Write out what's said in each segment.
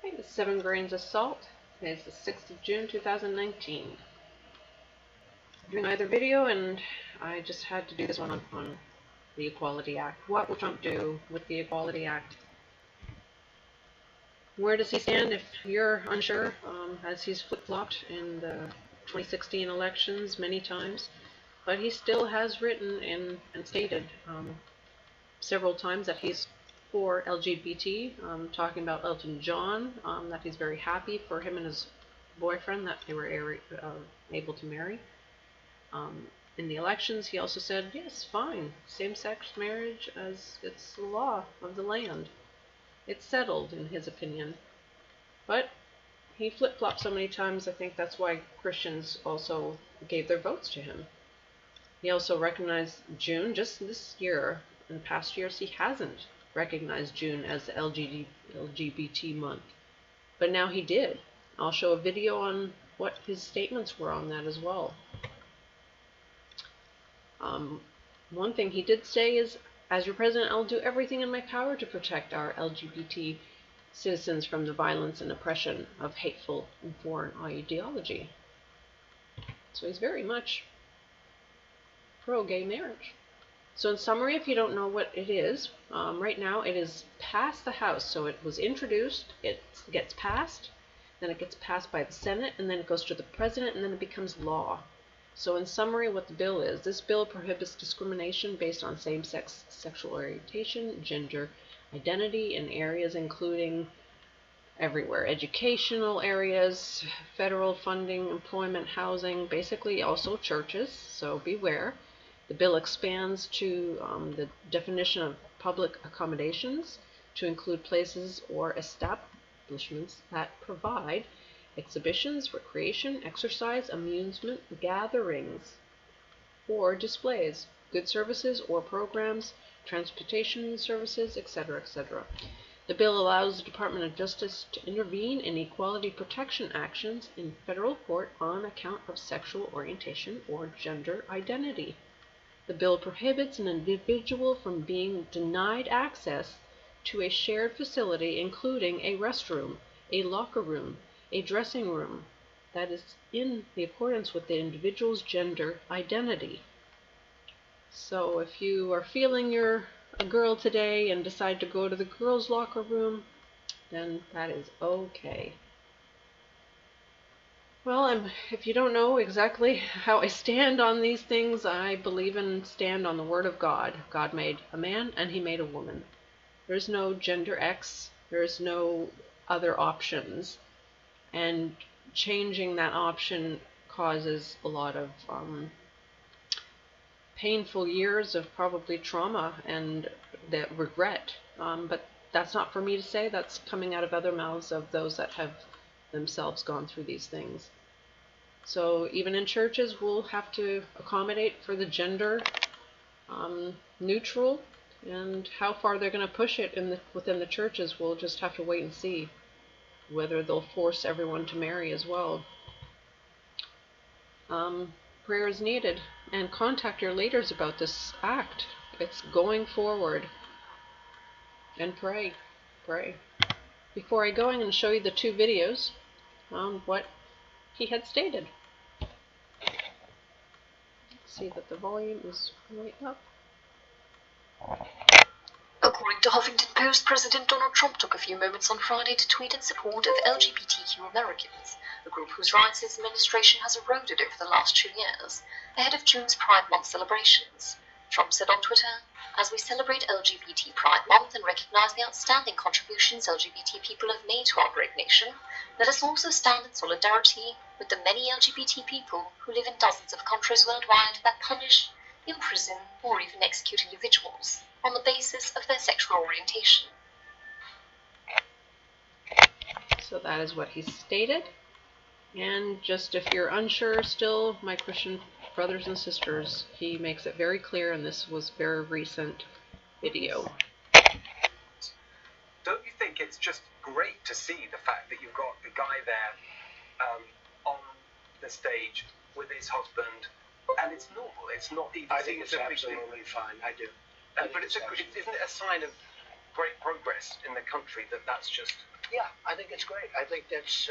Okay, the 7 Grains of Salt. Today is the 6th of June 2019. I'm doing another video, and I just had to do this one on the Equality Act. What will Trump do with the Equality Act? Where does he stand if you're unsure, as he's flip-flopped in the 2016 elections many times? But he still has written and stated several times that he's for LGBT, talking about Elton John, that he's very happy for him and his boyfriend that they were able to marry. In the elections, he also said, yes, fine, same-sex marriage as it's the law of the land. It's settled, in his opinion. But he flip-flopped so many times, I think that's why Christians also gave their votes to him. He also recognized June just this year. In past years, he hasn't recognized June as the LGBT month. But now he did. I'll show a video on what his statements were on that as well. One thing he did say is, as your president, I'll do everything in my power to protect our LGBT citizens from the violence and oppression of hateful and foreign ideology. So he's very much pro-gay marriage. So in summary, if you don't know what it is, right now it is passed the House. So it was introduced, it gets passed, then it gets passed by the Senate, and then it goes to the President, and then it becomes law. So in summary, what the bill is, this bill prohibits discrimination based on same-sex sexual orientation, gender identity in areas including everywhere, educational areas, federal funding, employment, housing, basically also churches, so beware. The bill expands to the definition of public accommodations to include places or establishments that provide exhibitions, recreation, exercise, amusement, gatherings, or displays, goods, services, or programs, transportation services, etc., etc. The bill allows the Department of Justice to intervene in equality protection actions in federal court on account of sexual orientation or gender identity. The bill prohibits an individual from being denied access to a shared facility, including a restroom, a locker room, a dressing room, that is in accordance with the individual's gender identity. So if you are feeling you're a girl today and decide to go to the girls' locker room, then that is okay. Well, if you don't know exactly how I stand on these things, I believe and stand on the Word of God. God made a man and He made a woman. There's no gender X. There's no other options. And changing that option causes a lot of painful years of probably trauma and that regret. But that's not for me to say. That's coming out of other mouths of those that have themselves gone through these things. So even in churches, we'll have to accommodate for the gender neutral, and how far they're going to push it within the churches, we'll just have to wait and see whether they'll force everyone to marry as well. Prayer is needed, and contact your leaders about this act. It's going forward. And pray. Before I go, I'm going to show you the two videos on what he had stated. See that the volume is right up. According to Huffington Post, President Donald Trump took a few moments on Friday to tweet in support of LGBTQ Americans, a group whose rights his administration has eroded over the last 2 years, ahead of June's Pride Month celebrations. Trump said on Twitter, "As we celebrate LGBT Pride Month and recognize the outstanding contributions LGBT people have made to our great nation, let us also stand in solidarity with the many LGBT people who live in dozens of countries worldwide that punish, imprison, or even execute individuals on the basis of their sexual orientation." So that is what he stated. And just if you're unsure still, my Christian brothers and sisters, he makes it very clear, and this was very recent video. Don't you think it's just great to see the fact that you've got the guy there on the stage with his husband, and it's normal, it's not even... I think it's absolutely fine, I do. But isn't it a sign of great progress in the country that's just. Yeah, I think it's great. I think that's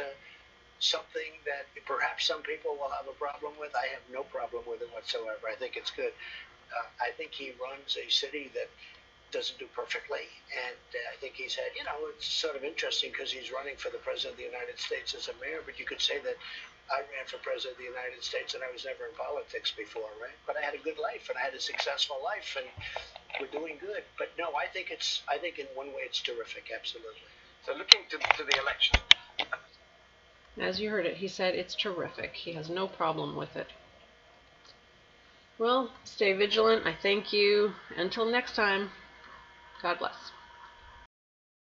something that perhaps some people will have a problem with. I have no problem with it whatsoever. I think it's good. I think he runs a city that doesn't do perfectly, and I think he's had, it's sort of interesting because he's running for the President of the United States as a mayor, but you could say that I ran for President of the United States and I was never in politics before, right? But I had a good life and I had a successful life and we're doing good. But no, I think in one way it's terrific, absolutely. So looking to the election. As you heard it, he said it's terrific. He has no problem with it. Well, stay vigilant. I thank you. Until next time, God bless.